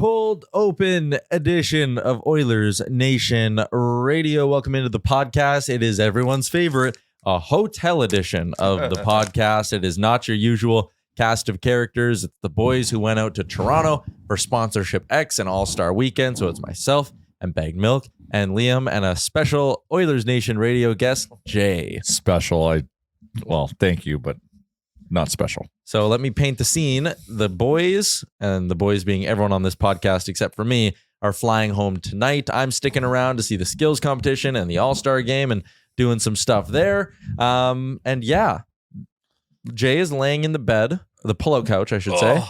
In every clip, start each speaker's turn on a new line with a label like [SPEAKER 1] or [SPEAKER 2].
[SPEAKER 1] cold open edition of Oilers Nation Radio. Welcome into the podcast. It is everyone's favorite, a hotel edition of the podcast. It is not your usual cast of characters. It's the boys who went out to Toronto for Sponsorship X and All-Star Weekend. So it's myself and Bagged Milk and Liam and a special Oilers Nation Radio guest, Jay.
[SPEAKER 2] Special. Well, thank you, but not special.
[SPEAKER 1] So let me paint the scene. The boys, and the boys being everyone on this podcast except for me, are flying home tonight. I'm sticking around to see the skills competition and the All-Star game and doing some stuff there. And yeah, Jay is laying in the bed, the pull-out couch, I should say.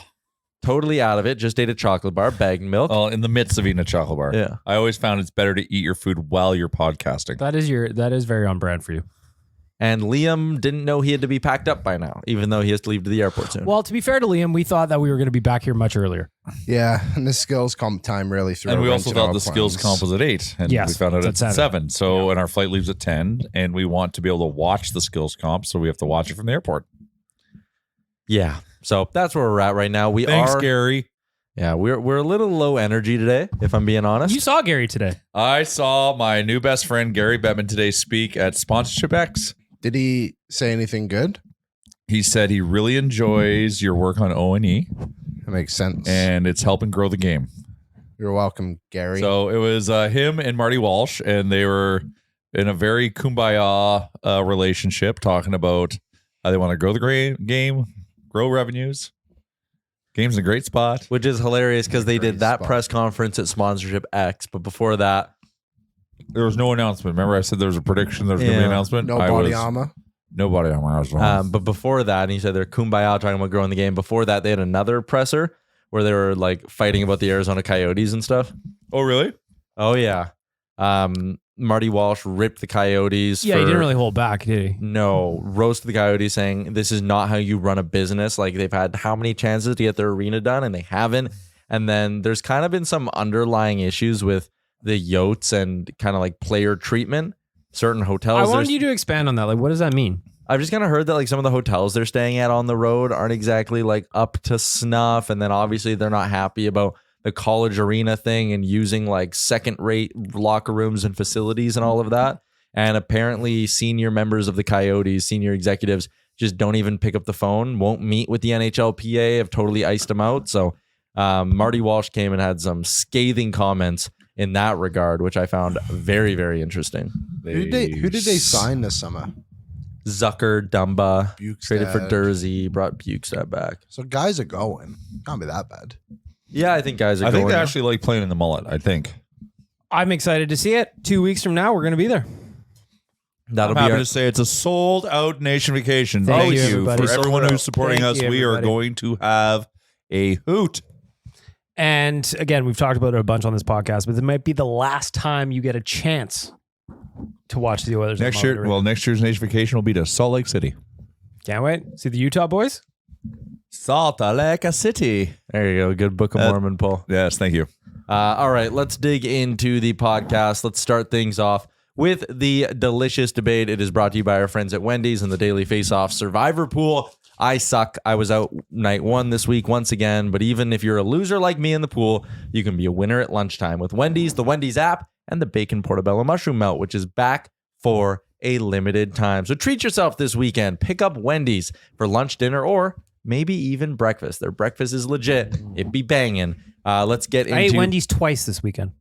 [SPEAKER 1] Totally out of it. Just ate a chocolate bar, Bagged Milk.
[SPEAKER 2] Oh, in the midst of eating a chocolate bar.
[SPEAKER 1] Yeah.
[SPEAKER 2] I always found it's better to eat your food while you're podcasting.
[SPEAKER 3] That is very on brand for you.
[SPEAKER 1] And Liam didn't know he had to be packed up by now, even though he has to leave to the airport soon.
[SPEAKER 3] Well, to be fair to Liam, we thought that we were going to be back here much earlier.
[SPEAKER 4] Yeah, and the skills comp time really threw.
[SPEAKER 2] And we
[SPEAKER 4] a
[SPEAKER 2] also
[SPEAKER 4] wrench in
[SPEAKER 2] thought
[SPEAKER 4] our
[SPEAKER 2] the skills
[SPEAKER 4] plans.
[SPEAKER 2] comp was at 8. And
[SPEAKER 3] Yes,
[SPEAKER 2] we found out
[SPEAKER 3] it's
[SPEAKER 2] at
[SPEAKER 3] at
[SPEAKER 2] 7. So, and our flight leaves at 10. And we want to be able to watch the skills comp. So we have to watch it from the airport.
[SPEAKER 1] Yeah. So that's where we're at right now.
[SPEAKER 2] Thanks, Gary.
[SPEAKER 1] Yeah, we're a little low energy today, if I'm being honest.
[SPEAKER 3] You saw Gary today.
[SPEAKER 2] I saw my new best friend, Gary Bettman, today speak at Sponsorship X.
[SPEAKER 4] Did he say anything good?
[SPEAKER 2] He said he really enjoys your work on O&E.
[SPEAKER 4] That makes sense.
[SPEAKER 2] And it's helping grow the game.
[SPEAKER 4] You're welcome, Gary.
[SPEAKER 2] So it was him and Marty Walsh, and they were in a very kumbaya relationship, talking about how they want to grow the game, grow revenues. Game's in a great spot.
[SPEAKER 1] Which is hilarious because they did that
[SPEAKER 4] spot.
[SPEAKER 1] press conference at Sponsorship X, but before that,
[SPEAKER 2] There was no announcement. Remember I said there was a prediction there was going to be an announcement?
[SPEAKER 4] no body armor.
[SPEAKER 2] No body armor. I was wrong.
[SPEAKER 1] but before that, and he said they're kumbaya talking about growing the game. Before that, they had another presser where they were like fighting about the Arizona Coyotes and stuff.
[SPEAKER 2] Oh, really?
[SPEAKER 1] Oh yeah. Marty Walsh ripped the Coyotes.
[SPEAKER 3] Yeah, he didn't really hold back, did he?
[SPEAKER 1] No, roasted the Coyotes, saying this is not how you run a business. Like they've had how many chances to get their arena done and they haven't. And then there's kind of been some underlying issues with the Yotes and kind of like player treatment. Certain hotels.
[SPEAKER 3] I wanted you to expand on that. Like, what does that mean?
[SPEAKER 1] I've just kind of heard that like some of the hotels they're staying at on the road aren't exactly like up to snuff. And then obviously they're not happy about the college arena thing and using like second-rate locker rooms and facilities and all of that. And apparently senior members of the Coyotes, senior executives, just don't even pick up the phone, won't meet with the NHLPA, have totally iced them out. So Marty Walsh came and had some scathing comments in that regard, which I found very, very interesting.
[SPEAKER 4] Who did they sign this summer?
[SPEAKER 1] Zucker, Dumba,
[SPEAKER 4] Bukestad.
[SPEAKER 1] traded for Dursey, brought Bukestad back.
[SPEAKER 4] So guys are going. Can't be that bad.
[SPEAKER 1] Yeah, I think guys are
[SPEAKER 2] I think
[SPEAKER 1] going.
[SPEAKER 2] they actually like playing in the mullet, I think.
[SPEAKER 3] I'm excited to see it. 2 weeks from now, we're going to be there.
[SPEAKER 1] That'll
[SPEAKER 2] I'm
[SPEAKER 1] be
[SPEAKER 2] happy
[SPEAKER 1] our,
[SPEAKER 2] to say it's a sold-out Nation Vacation.
[SPEAKER 3] Thank
[SPEAKER 2] Thank
[SPEAKER 3] you,
[SPEAKER 2] you
[SPEAKER 3] everybody.
[SPEAKER 2] for everyone
[SPEAKER 1] Sold
[SPEAKER 2] who's supporting
[SPEAKER 3] Thank
[SPEAKER 2] us.
[SPEAKER 3] you,
[SPEAKER 2] We are
[SPEAKER 3] everybody.
[SPEAKER 2] going to have a hoot.
[SPEAKER 3] And again, we've talked about it a bunch on this podcast, but it might be the last time you get a chance to watch the Oilers.
[SPEAKER 2] Next year, next year's Nation Vacation will be to Salt Lake City.
[SPEAKER 3] Can't wait. See the Utah boys?
[SPEAKER 2] Salt Lake City.
[SPEAKER 1] there you go. Good Book of Mormon, Paul.
[SPEAKER 2] Yes, thank you.
[SPEAKER 1] All right, let's dig into the podcast. Let's start things off with the delicious debate. It is brought to you by our friends at Wendy's and the Daily Face-Off Survivor Pool. I suck. I was out night 1 this week once again, but even if you're a loser like me in the pool, you can be a winner at lunchtime with Wendy's, the Wendy's app, and the Bacon Portobello Mushroom Melt, which is back for a limited time. So treat yourself this weekend. Pick up Wendy's for lunch, dinner, or maybe even breakfast. Their breakfast is legit. It be banging. Let's get into...
[SPEAKER 3] I ate Wendy's twice this weekend.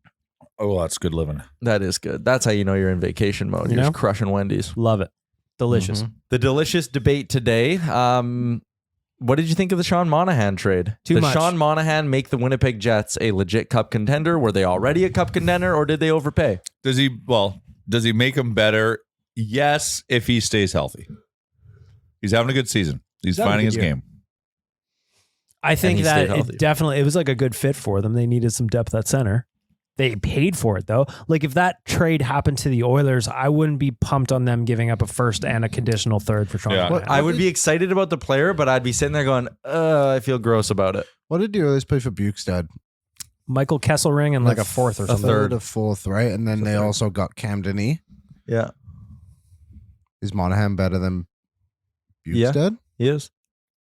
[SPEAKER 2] Oh, that's good living.
[SPEAKER 1] That is good. That's how you know you're in vacation mode.
[SPEAKER 3] You
[SPEAKER 1] You're
[SPEAKER 3] know?
[SPEAKER 1] just crushing Wendy's.
[SPEAKER 3] Love it. Delicious.
[SPEAKER 1] The delicious debate today. What did you think of the Sean Monahan trade?
[SPEAKER 3] Too
[SPEAKER 1] did
[SPEAKER 3] much.
[SPEAKER 1] Sean Monahan make the Winnipeg Jets a legit cup contender? Were they already a cup contender, or did they overpay?
[SPEAKER 2] Does he make them better? Yes, if he stays healthy. He's having a good season. He's
[SPEAKER 3] Having a
[SPEAKER 2] finding
[SPEAKER 3] good
[SPEAKER 2] his
[SPEAKER 3] year.
[SPEAKER 2] game.
[SPEAKER 3] I think
[SPEAKER 1] he
[SPEAKER 3] that
[SPEAKER 1] stayed healthy.
[SPEAKER 3] it was like a good fit for them. They needed some depth at center. They paid for it though. Like if that trade happened to the Oilers, I wouldn't be pumped on them giving up a first and a conditional third for Sean
[SPEAKER 2] Yeah.
[SPEAKER 3] Monahan.
[SPEAKER 1] I would be excited about the player, but I'd be sitting there going, I feel gross about it.
[SPEAKER 4] What did the Oilers play for Bukestad?
[SPEAKER 3] Michael Kesselring and like a fourth or something.
[SPEAKER 1] third.
[SPEAKER 4] A fourth, right? And then they also got Camden E.
[SPEAKER 1] Yeah,
[SPEAKER 4] Is Monahan better than
[SPEAKER 1] Yeah.
[SPEAKER 4] Bukestad?
[SPEAKER 1] he is.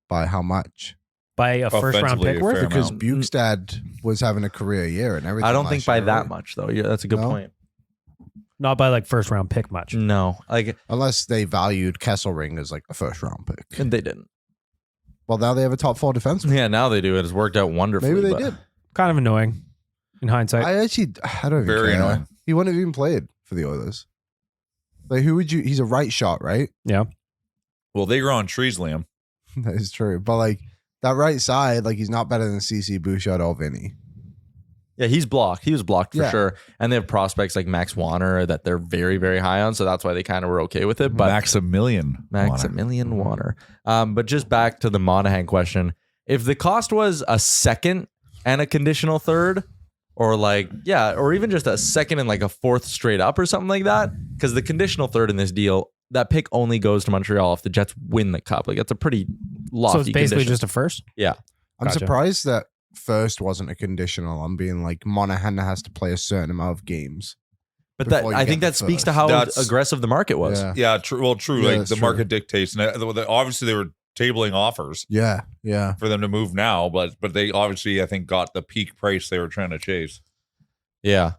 [SPEAKER 4] By how much?
[SPEAKER 3] by a first round
[SPEAKER 2] Offensively,
[SPEAKER 3] pick
[SPEAKER 2] a
[SPEAKER 3] worth?
[SPEAKER 2] fair
[SPEAKER 4] Because
[SPEAKER 2] amount.
[SPEAKER 4] Bukestad was having a career year and everything.
[SPEAKER 1] I don't
[SPEAKER 4] last
[SPEAKER 1] think by
[SPEAKER 4] year,
[SPEAKER 1] that
[SPEAKER 4] right?
[SPEAKER 1] much though. Yeah, that's a good
[SPEAKER 4] No?
[SPEAKER 1] point.
[SPEAKER 3] Not by like first round pick much.
[SPEAKER 1] No, like
[SPEAKER 4] Unless they valued Kesselring as like a first round pick.
[SPEAKER 1] they didn't.
[SPEAKER 4] Well, now they have a top 4 defenseman.
[SPEAKER 1] Yeah, now they do. It has worked out wonderfully.
[SPEAKER 4] Maybe they
[SPEAKER 1] but-
[SPEAKER 4] did.
[SPEAKER 3] Kind of annoying in hindsight.
[SPEAKER 4] I don't even
[SPEAKER 2] Very
[SPEAKER 4] care.
[SPEAKER 2] annoying.
[SPEAKER 4] He wouldn't have even played for the Oilers. Like, who would you? He's a right shot, right?
[SPEAKER 2] Well, they grow on trees, Liam.
[SPEAKER 4] That is true. But like that right side, like he's not better than CC Bouchard or Vinny.
[SPEAKER 1] Yeah, he's blocked. He was blocked for
[SPEAKER 4] Yeah.
[SPEAKER 1] sure. And they have prospects like Max Wanner that they're very, very high on. So that's why they kind of were okay with it. But Maximilian Wanner. But just back to the Monahan question. If the cost was a second and a conditional third, or like, yeah, or even just a second and like a fourth straight up or something like that, because the conditional third in this deal, that pick only goes to Montreal if the Jets win the cup. Like, that's a pretty lofty
[SPEAKER 3] So it's basically
[SPEAKER 1] condition.
[SPEAKER 3] just a first.
[SPEAKER 1] Yeah.
[SPEAKER 4] I'm
[SPEAKER 3] Gotcha.
[SPEAKER 4] surprised that first wasn't a conditional. I'm being like Monahan has to play a certain amount of games.
[SPEAKER 1] But that
[SPEAKER 4] before you
[SPEAKER 1] I
[SPEAKER 4] get
[SPEAKER 1] think
[SPEAKER 4] the
[SPEAKER 1] that speaks to
[SPEAKER 4] first.
[SPEAKER 1] how
[SPEAKER 2] That's-
[SPEAKER 1] aggressive the market was.
[SPEAKER 4] Yeah.
[SPEAKER 2] Yeah, true. Well, true.
[SPEAKER 4] Yeah,
[SPEAKER 2] Like
[SPEAKER 4] that's
[SPEAKER 2] the
[SPEAKER 4] true.
[SPEAKER 2] market dictates, and obviously they were tabling offers
[SPEAKER 4] Yeah. Yeah.
[SPEAKER 2] for them to move now, but they obviously I think got the peak price they were trying to chase.
[SPEAKER 1] Yeah.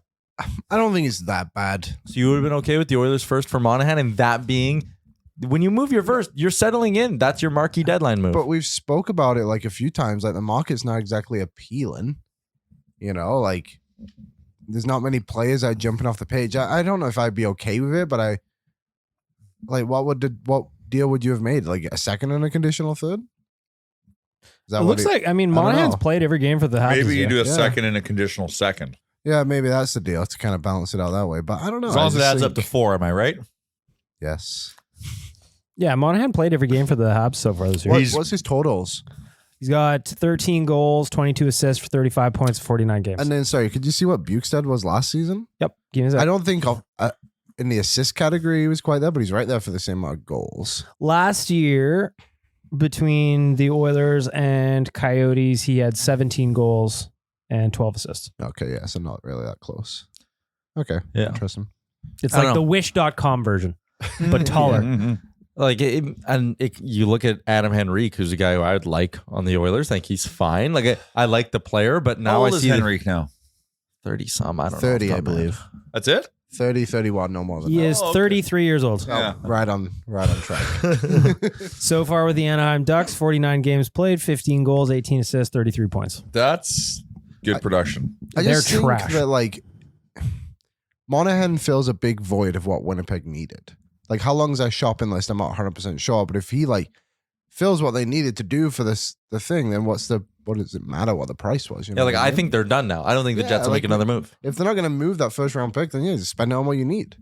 [SPEAKER 4] I don't think it's that bad.
[SPEAKER 1] So you would have been okay with the Oilers first for Monahan, and that being when you move your first, you're settling in. That's your marquee deadline move.
[SPEAKER 4] But we've spoke about it like a few times. Like the market's not exactly appealing. You know, like there's not many players that are jumping off the page. I don't know if I'd be okay with it, but I like what deal would you have made? Like a second and a conditional third? Is that
[SPEAKER 3] It looks like, I mean,
[SPEAKER 4] I don't
[SPEAKER 3] Monahan's
[SPEAKER 4] know.
[SPEAKER 3] played every game for the Habs.
[SPEAKER 2] Maybe you do a
[SPEAKER 4] Yeah.
[SPEAKER 2] second and a conditional second.
[SPEAKER 4] Yeah, maybe that's the deal to kind of balance it out that way. But I don't know.
[SPEAKER 2] As long
[SPEAKER 4] I
[SPEAKER 2] as it
[SPEAKER 4] just
[SPEAKER 2] adds up to
[SPEAKER 4] think-
[SPEAKER 2] 4, am I right?
[SPEAKER 4] yes.
[SPEAKER 3] Yeah, Monahan played every game for the Habs so far this year.
[SPEAKER 4] What's his totals?
[SPEAKER 3] He's got 13 goals, 22 assists for 35 points, 49 games.
[SPEAKER 4] And then, sorry, could you see what Bukestad was last season?
[SPEAKER 3] Yep. Give me a sec.
[SPEAKER 4] I don't think in the assist category he was quite there, but he's right there for the same amount of goals.
[SPEAKER 3] Last year, between the Oilers and Coyotes, he had 17 goals and 12 assists.
[SPEAKER 4] Okay, yeah, so not really that close. Okay,
[SPEAKER 1] Yeah.
[SPEAKER 4] interesting.
[SPEAKER 3] It's
[SPEAKER 1] I
[SPEAKER 3] like
[SPEAKER 1] don't
[SPEAKER 3] the
[SPEAKER 1] know.
[SPEAKER 3] wish.com version, but taller.
[SPEAKER 1] Like, you look at Adam Henrique, who's a guy who I would like on the Oilers. I think he's fine. Like, I like the player, but
[SPEAKER 2] How
[SPEAKER 1] now I
[SPEAKER 2] old is
[SPEAKER 1] see
[SPEAKER 2] Henrique now?
[SPEAKER 1] 30 some. I don't know.
[SPEAKER 4] 30,
[SPEAKER 1] off
[SPEAKER 4] I
[SPEAKER 1] the top of my head.
[SPEAKER 4] believe.
[SPEAKER 2] That's it?
[SPEAKER 4] 30, 31, no more than
[SPEAKER 3] He
[SPEAKER 4] that.
[SPEAKER 3] is
[SPEAKER 2] okay.
[SPEAKER 3] 33 years old.
[SPEAKER 2] Yeah.
[SPEAKER 4] Right on track.
[SPEAKER 3] So far with the Anaheim Ducks, 49 games played, 15 goals, 18 assists, 33 points.
[SPEAKER 2] That's good production.
[SPEAKER 4] I just
[SPEAKER 3] They're
[SPEAKER 4] think
[SPEAKER 3] trash.
[SPEAKER 4] that like Monahan fills a big void of what Winnipeg needed. Like how long is our shopping list? I'm not 100% sure, but if he like fills what they needed to do for the thing, then what does it matter what the price was? You know
[SPEAKER 1] Yeah, like,
[SPEAKER 4] what
[SPEAKER 1] I
[SPEAKER 4] mean?
[SPEAKER 1] think they're done now. I don't think the
[SPEAKER 4] Yeah,
[SPEAKER 1] Jets will
[SPEAKER 4] like,
[SPEAKER 1] make another move.
[SPEAKER 4] if they're not going to move that first round pick, then yeah, just spend it on what you need.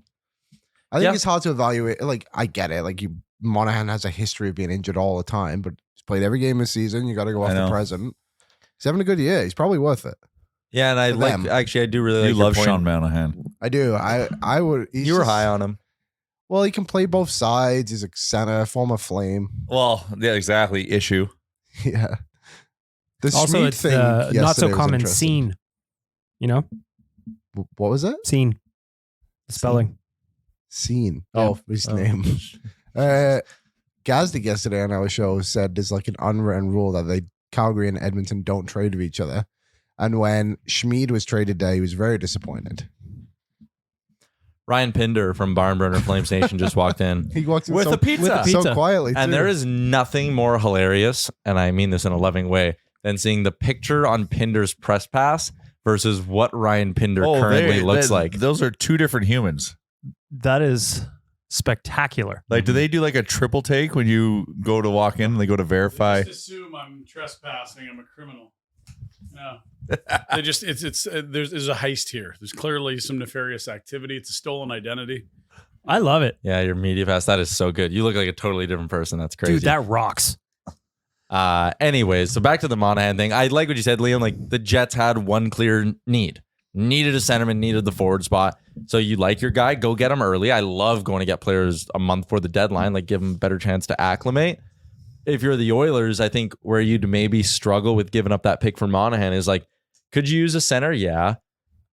[SPEAKER 4] I think
[SPEAKER 1] Yeah.
[SPEAKER 4] it's hard to evaluate. Like I get it. Like Monahan has a history of being injured all the time, but he's played every game this season. You got to go off
[SPEAKER 2] I
[SPEAKER 4] the
[SPEAKER 2] know.
[SPEAKER 4] present. He's having a good year. He's probably worth it.
[SPEAKER 1] Yeah, and I
[SPEAKER 4] For
[SPEAKER 1] like,
[SPEAKER 4] them.
[SPEAKER 1] actually, I do really like
[SPEAKER 2] You
[SPEAKER 1] your
[SPEAKER 2] love
[SPEAKER 1] point.
[SPEAKER 2] Sean Monahan.
[SPEAKER 4] I do. I would. he's
[SPEAKER 1] You were
[SPEAKER 4] just-
[SPEAKER 1] high on him.
[SPEAKER 4] Well, he can play both sides. He's a center, former Flame.
[SPEAKER 2] Well, yeah, exactly. Issue.
[SPEAKER 4] Yeah. The
[SPEAKER 3] Also,
[SPEAKER 4] Schmid
[SPEAKER 3] it's
[SPEAKER 4] thing
[SPEAKER 3] the not so
[SPEAKER 4] yesterday was
[SPEAKER 3] common
[SPEAKER 4] interesting.
[SPEAKER 3] scene. You know,
[SPEAKER 4] What was it?
[SPEAKER 3] scene. The spelling.
[SPEAKER 4] Scene.
[SPEAKER 3] Yeah.
[SPEAKER 4] Oh, his
[SPEAKER 1] Oh.
[SPEAKER 4] name. Gazdic yesterday on our show said there's like an unwritten rule that Calgary and Edmonton don't trade with each other. And when Schmid was traded there, he was very disappointed.
[SPEAKER 1] Ryan Pinder from Barnburner Flames Nation just walked in
[SPEAKER 4] He walked in
[SPEAKER 1] with
[SPEAKER 4] so,
[SPEAKER 1] a pizza.
[SPEAKER 3] with a
[SPEAKER 4] so
[SPEAKER 3] pizza.
[SPEAKER 4] quietly.
[SPEAKER 1] And
[SPEAKER 4] too.
[SPEAKER 1] there is nothing more hilarious, and I mean this in a loving way, than seeing the picture on Pinder's press pass versus what Ryan Pinder currently looks like.
[SPEAKER 2] Those are two different humans.
[SPEAKER 3] That is spectacular.
[SPEAKER 2] Like, do they do like a triple take when you go to walk in and they go to verify?
[SPEAKER 5] They just assume I'm trespassing. I'm a criminal. Yeah. They just there's a heist here. There's clearly some nefarious activity. It's a stolen identity.
[SPEAKER 3] I love it.
[SPEAKER 1] Yeah, your media pass, that is so good. You look like a totally different person. That's crazy.
[SPEAKER 3] Dude, that rocks.
[SPEAKER 1] Anyways, so back to the Monahan thing. I like what you said, Liam. Like, the Jets had one clear need. Needed a centerman, needed the forward spot. So you like your guy, go get him early. I love going to get players a month before the deadline, like give them a better chance to acclimate. If you're the Oilers, I think where you'd maybe struggle with giving up that pick for Monahan is like, could you use a center? Yeah.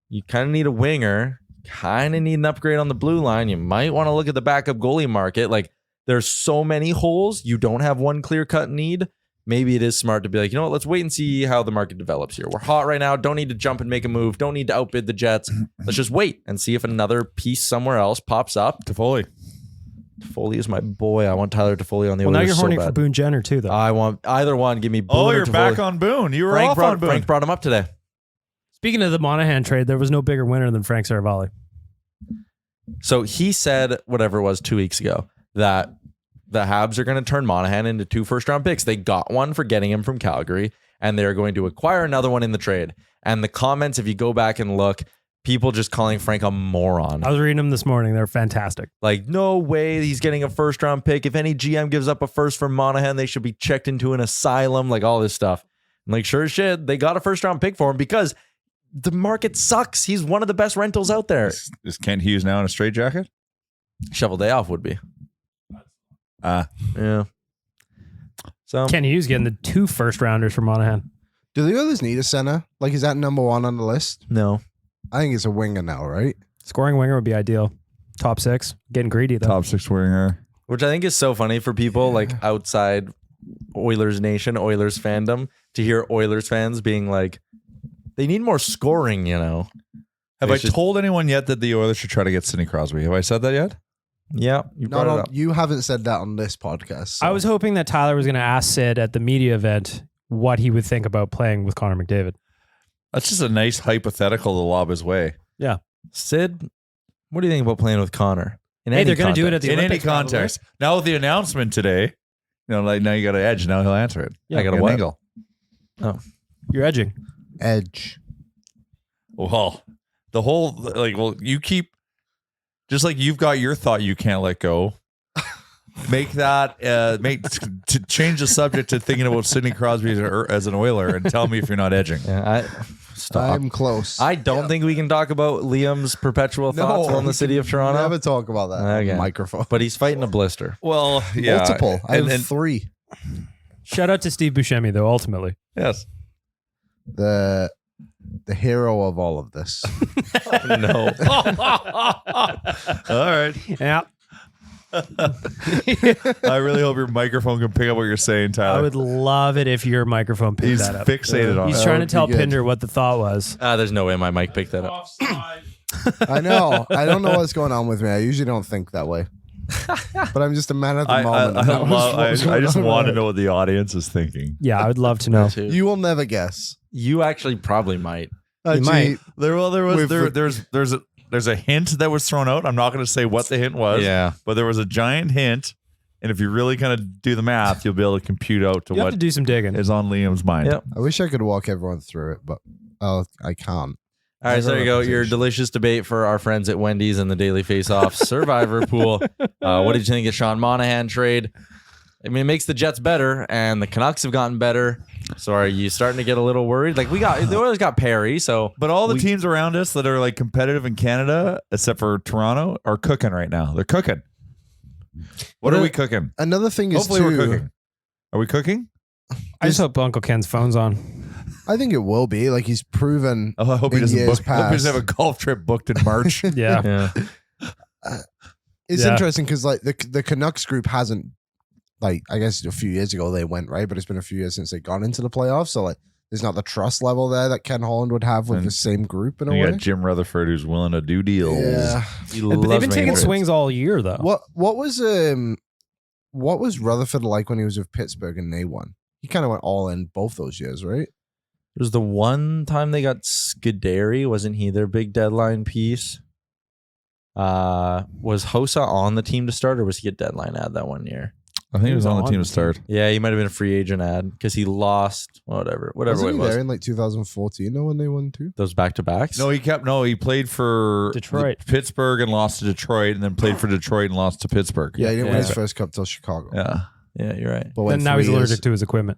[SPEAKER 1] You kind of need a winger, kind of need an upgrade on the blue line. You might want to look at the backup goalie market. Like, there's so many holes. You don't have one clear cut need. maybe it is smart to be like, you know what, let's wait and see how the market develops here. We're hot right now. Don't need to jump and make a move. Don't need to outbid the Jets. Let's just wait and see if another piece somewhere else pops up.
[SPEAKER 2] Toffoli.
[SPEAKER 1] Toffoli is my boy. I want Tyler Toffoli on the
[SPEAKER 3] Well, now
[SPEAKER 1] Oilers
[SPEAKER 3] you're
[SPEAKER 1] so
[SPEAKER 3] horny for
[SPEAKER 1] bad.
[SPEAKER 3] Boone Jenner too, though.
[SPEAKER 1] I want either one. Give me Boone
[SPEAKER 2] Oh,
[SPEAKER 1] or
[SPEAKER 2] you're
[SPEAKER 1] Toffoli.
[SPEAKER 2] back on Boone. You were off on Boone.
[SPEAKER 1] Frank brought him up today.
[SPEAKER 3] Speaking of the Monahan trade, there was no bigger winner than Frank Saravalli.
[SPEAKER 1] So he said, whatever it was 2 weeks ago, that the Habs are going to turn Monahan into 2 first-round picks. They got one for getting him from Calgary, and they're going to acquire another one in the trade. And the comments, if you go back and look, people just calling Frank a moron.
[SPEAKER 3] I was reading them this morning. They're fantastic.
[SPEAKER 1] Like, no way he's getting a first-round pick. If any GM gives up a first for Monahan, they should be checked into an asylum, like all this stuff. I'm like, sure as shit, they got a first-round pick for him because the market sucks. He's one of the best rentals out there.
[SPEAKER 2] Is Kent Hughes now in a straitjacket?
[SPEAKER 1] Shovel day off would be. Yeah. So
[SPEAKER 3] Ken Hughes getting the 2 first-rounders for Monahan.
[SPEAKER 4] Do the Oilers need a center? Like, is that number 1 on the list?
[SPEAKER 1] no.
[SPEAKER 4] I think it's a winger now, right?
[SPEAKER 3] Scoring winger would be ideal. Top 6. Getting greedy, though.
[SPEAKER 2] Top 6 winger.
[SPEAKER 1] Which I think is so funny for people like outside Oilers Nation, Oilers fandom, to hear Oilers fans being like, they need more scoring, you know?
[SPEAKER 2] Have
[SPEAKER 1] They
[SPEAKER 2] I
[SPEAKER 1] should-
[SPEAKER 2] told anyone yet that the Oilers should try to get Sidney Crosby? Have I said that yet?
[SPEAKER 1] Yeah, you
[SPEAKER 4] No,
[SPEAKER 1] brought it
[SPEAKER 4] no,
[SPEAKER 1] up.
[SPEAKER 4] you haven't said that on this podcast. so-
[SPEAKER 3] I was hoping that Tyler was going to ask Sid at the media event what he would think about playing with Connor McDavid.
[SPEAKER 2] That's just a nice hypothetical to lob his way.
[SPEAKER 1] Sid, what do you think about playing with Connor? In
[SPEAKER 3] Hey,
[SPEAKER 1] any
[SPEAKER 3] they're going to do it at
[SPEAKER 1] context?
[SPEAKER 3] the
[SPEAKER 2] In any
[SPEAKER 3] Olympics, probably.
[SPEAKER 2] context. Now with the announcement today, you know, like now you got an edge. Now he'll answer it.
[SPEAKER 3] Yeah.
[SPEAKER 1] I got a
[SPEAKER 2] An
[SPEAKER 1] what?
[SPEAKER 2] angle.
[SPEAKER 3] You're edging.
[SPEAKER 4] Edge.
[SPEAKER 2] Well, the whole like, well, you keep just like you've got your thought you can't let go. Make that to change the subject to thinking about Sidney Crosby as an Oiler and tell me if you're not edging.
[SPEAKER 1] Yeah, stop.
[SPEAKER 4] I'm close.
[SPEAKER 1] I don't think we can talk about Liam's perpetual thoughts on the city of Toronto,
[SPEAKER 4] Never talk about that on
[SPEAKER 1] Okay.
[SPEAKER 4] the microphone.
[SPEAKER 1] but he's fighting a blister.
[SPEAKER 2] Well, yeah,
[SPEAKER 4] Multiple. I have
[SPEAKER 2] and
[SPEAKER 4] 3.
[SPEAKER 3] Shout out to Steve Buscemi, though, ultimately.
[SPEAKER 2] yes,
[SPEAKER 4] The hero of all of this.
[SPEAKER 1] No.
[SPEAKER 2] all right.
[SPEAKER 3] Yeah.
[SPEAKER 2] I really hope your microphone can pick up what you're saying, Tyler.
[SPEAKER 3] I would love it if your microphone picked
[SPEAKER 2] He's
[SPEAKER 3] that up.
[SPEAKER 2] fixated on
[SPEAKER 3] He's
[SPEAKER 2] it.
[SPEAKER 3] trying to
[SPEAKER 4] would be
[SPEAKER 3] tell
[SPEAKER 4] good.
[SPEAKER 3] Pinder what the thought was.
[SPEAKER 1] There's no way my mic picked that up.
[SPEAKER 5] Offside.
[SPEAKER 4] I know. I don't know what's going on with me. I usually don't think that way. But I'm just a man at the moment. and that was what was
[SPEAKER 2] I
[SPEAKER 4] going
[SPEAKER 2] just
[SPEAKER 4] on
[SPEAKER 2] want to
[SPEAKER 4] with
[SPEAKER 2] know what the audience is thinking.
[SPEAKER 3] Yeah, I would love to know.
[SPEAKER 4] it. You will never guess.
[SPEAKER 1] You actually probably might.
[SPEAKER 3] You might.
[SPEAKER 2] There's a hint that was thrown out. I'm not going to say what the hint was.
[SPEAKER 1] Yeah.
[SPEAKER 2] But there was a giant hint, and if you really kind of do the math, you'll be able to compute out to
[SPEAKER 3] You have
[SPEAKER 2] what
[SPEAKER 3] to do some digging.
[SPEAKER 2] is on Liam's mind.
[SPEAKER 1] Yep.
[SPEAKER 4] I wish I could walk everyone through it, but I can't.
[SPEAKER 1] All right, so there you go. Your delicious debate for our friends at Wendy's and the Daily Face-Off Survivor Pool. What did you think of Sean Monahan trade? I mean, it makes the Jets better, and the Canucks have gotten better. So are you starting to get a little worried? Like the Oilers got Perry, so
[SPEAKER 2] But all the teams around us that are like competitive in Canada, except for Toronto, are cooking right now. They're cooking. What are we cooking?
[SPEAKER 4] Another thing is
[SPEAKER 2] Hopefully we're cooking. Are we cooking?
[SPEAKER 3] I just hope Uncle Ken's phone's on.
[SPEAKER 4] I think it will be. Like, he's proven.
[SPEAKER 2] Oh, I hope he
[SPEAKER 4] In
[SPEAKER 2] doesn't
[SPEAKER 4] years
[SPEAKER 2] book. I hope he doesn't
[SPEAKER 4] past.
[SPEAKER 2] have a golf trip booked in March.
[SPEAKER 3] Yeah.
[SPEAKER 1] yeah.
[SPEAKER 4] It's
[SPEAKER 3] Yeah.
[SPEAKER 4] interesting because like the Canucks group hasn't, like, I guess a few years ago they went, right, but it's been a few years since they got into the playoffs. So like, there's not the trust level there that Ken Holland would have with
[SPEAKER 2] And
[SPEAKER 4] the same group in a
[SPEAKER 2] And you
[SPEAKER 4] way.
[SPEAKER 2] got Jim Rutherford who's willing to do deals.
[SPEAKER 4] Yeah.
[SPEAKER 1] He
[SPEAKER 3] But
[SPEAKER 1] loves
[SPEAKER 3] they've been taking
[SPEAKER 1] Rangers.
[SPEAKER 3] swings all year, though.
[SPEAKER 4] What was Rutherford like when he was with Pittsburgh and they won? He kind of went all in both those years, right?
[SPEAKER 1] It was the one time they got Scuderi. Wasn't he their big deadline piece? Was Hossa on the team to start, or was he a deadline ad that 1 year?
[SPEAKER 2] I think he was on the
[SPEAKER 3] on
[SPEAKER 2] team
[SPEAKER 3] the
[SPEAKER 2] to start.
[SPEAKER 1] Yeah, he might have been a free agent ad because he lost whatever
[SPEAKER 4] Wasn't
[SPEAKER 1] it
[SPEAKER 4] he
[SPEAKER 1] was.
[SPEAKER 4] there in like 2014 though when they won too?
[SPEAKER 1] Those back to backs.
[SPEAKER 2] No, he played for
[SPEAKER 3] Detroit.
[SPEAKER 2] Pittsburgh and lost to Detroit, and then played for Detroit and lost to Pittsburgh.
[SPEAKER 4] Yeah, he didn't win his
[SPEAKER 1] Yeah.
[SPEAKER 4] first cup till Chicago.
[SPEAKER 2] Yeah.
[SPEAKER 1] Yeah, you're right.
[SPEAKER 4] But went
[SPEAKER 3] And now he's
[SPEAKER 4] 3 years.
[SPEAKER 3] allergic to his equipment.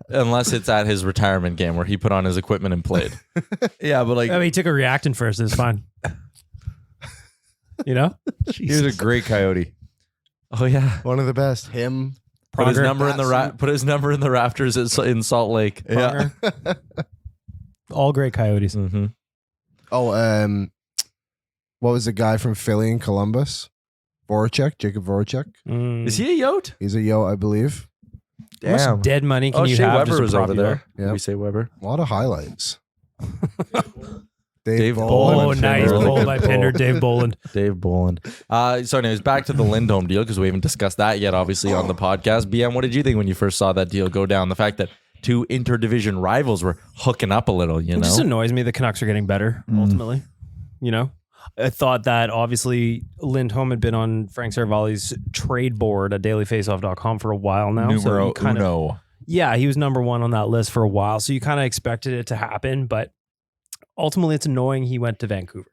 [SPEAKER 1] Unless it's at his retirement game where he put on his equipment and played.
[SPEAKER 2] Yeah, but like
[SPEAKER 3] I mean, he took a reactant first. It's fine. You know?
[SPEAKER 2] he was a great coyote.
[SPEAKER 1] Oh yeah.
[SPEAKER 4] One of the best. Him.
[SPEAKER 1] Put his
[SPEAKER 3] Pronger.
[SPEAKER 1] number in the put his number in the rafters in Salt Lake.
[SPEAKER 2] Yeah.
[SPEAKER 3] All great coyotes.
[SPEAKER 1] Mm-hmm.
[SPEAKER 4] Oh, what was the guy from Philly and Columbus? Voracek, Jacob Voracek.
[SPEAKER 3] Mm.
[SPEAKER 1] Is he a Yote?
[SPEAKER 4] He's a Yo, I believe.
[SPEAKER 3] How
[SPEAKER 1] Damn.
[SPEAKER 3] much dead money can
[SPEAKER 1] Oh,
[SPEAKER 3] you
[SPEAKER 1] Shea
[SPEAKER 3] have?
[SPEAKER 1] Weber
[SPEAKER 3] just to
[SPEAKER 1] was
[SPEAKER 3] prop
[SPEAKER 1] over
[SPEAKER 3] you
[SPEAKER 1] there.
[SPEAKER 3] up?
[SPEAKER 1] Did
[SPEAKER 4] Yep.
[SPEAKER 1] we say Weber?
[SPEAKER 4] A lot of highlights.
[SPEAKER 1] Dave
[SPEAKER 3] Oh,
[SPEAKER 1] Boland.
[SPEAKER 3] nice
[SPEAKER 1] Really
[SPEAKER 3] pull
[SPEAKER 1] good
[SPEAKER 3] by
[SPEAKER 1] pull.
[SPEAKER 3] Pinder, Dave Boland.
[SPEAKER 1] Dave Boland. So anyways, back to the Lindholm deal because we haven't discussed that yet, obviously, on the podcast. BM, what did you think when you first saw that deal go down? The fact that two interdivision rivals were hooking up a little, you
[SPEAKER 3] It just
[SPEAKER 1] know?
[SPEAKER 3] annoys me the Canucks are getting better, ultimately. You know? I thought that obviously Lindholm had been on Frank Saravalli's trade board at dailyfaceoff.com for a while now. so
[SPEAKER 2] Numero
[SPEAKER 3] you kind of,
[SPEAKER 2] uno.
[SPEAKER 3] yeah, he was number one on that list for a while. So you kind of expected it to happen, but ultimately it's annoying he went to Vancouver.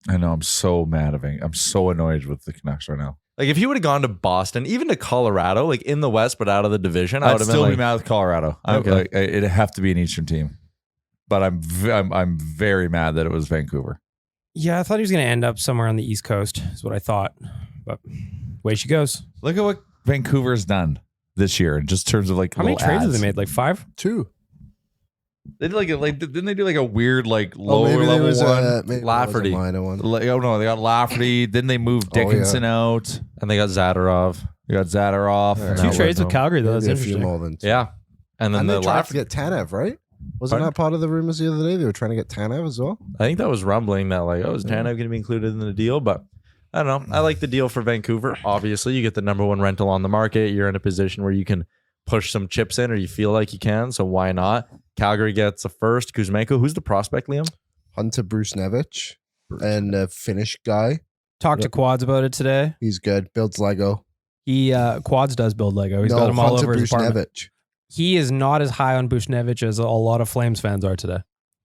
[SPEAKER 2] I know. I'm so mad at him. I'm so annoyed with the Canucks right now.
[SPEAKER 1] Like if he would have gone to Boston, even to Colorado, like in the West, but out of the division, I
[SPEAKER 2] I'd
[SPEAKER 1] would have been
[SPEAKER 2] still
[SPEAKER 1] like,
[SPEAKER 2] be mad with Colorado.
[SPEAKER 1] Okay.
[SPEAKER 2] It'd have to be an Eastern team, but I'm very mad that it was Vancouver.
[SPEAKER 3] Yeah, I thought he was going to end up somewhere on the East Coast, is what I thought. But way she goes.
[SPEAKER 2] Look at what Vancouver's done this year in just terms of like
[SPEAKER 3] How many
[SPEAKER 2] little
[SPEAKER 3] trades have
[SPEAKER 2] ads.
[SPEAKER 3] they made? Like 5?
[SPEAKER 4] 2.
[SPEAKER 2] They did like didn't they do like a weird like
[SPEAKER 4] Oh,
[SPEAKER 2] lower
[SPEAKER 4] maybe there
[SPEAKER 2] level
[SPEAKER 4] was
[SPEAKER 2] one?
[SPEAKER 4] maybe
[SPEAKER 1] Lafferty.
[SPEAKER 4] there was a minor one.
[SPEAKER 2] Oh no, they got Lafferty. Then they moved
[SPEAKER 4] Oh, yeah.
[SPEAKER 2] Dickinson out.
[SPEAKER 1] and they got Zadorov.
[SPEAKER 2] They got Zadarov.
[SPEAKER 4] Yeah.
[SPEAKER 3] Two
[SPEAKER 1] Now
[SPEAKER 3] trades with
[SPEAKER 1] Lindholm.
[SPEAKER 3] Calgary, though. That's
[SPEAKER 4] Maybe a few
[SPEAKER 3] interesting.
[SPEAKER 4] more than 2.
[SPEAKER 1] Yeah. And then
[SPEAKER 4] And
[SPEAKER 1] the
[SPEAKER 4] they tried
[SPEAKER 1] last,
[SPEAKER 4] to get Tanev, right? Wasn't
[SPEAKER 2] Pardon?
[SPEAKER 4] that part of the rumors the other day? They were trying to get Tanev as well.
[SPEAKER 1] I think that was rumbling that like, oh, is
[SPEAKER 4] Yeah.
[SPEAKER 1] Tanev going to be included in the deal? But I don't know. I like the deal for Vancouver. Obviously, you get the number one rental on the market. You're in a position where you can push some chips in, or you feel like you can. So why not? Calgary gets a first. Kuzmenko, who's the prospect, Liam?
[SPEAKER 4] Hunter Brusnevich and a Finnish guy.
[SPEAKER 3] Talked to Quads about it today.
[SPEAKER 4] He's good. Builds Lego.
[SPEAKER 3] He Quads does build Lego. He's got them all
[SPEAKER 4] Hunter
[SPEAKER 3] over his apartment.
[SPEAKER 4] Brusnevich.
[SPEAKER 3] He is not as high on Bushnevich as a lot of Flames fans are today,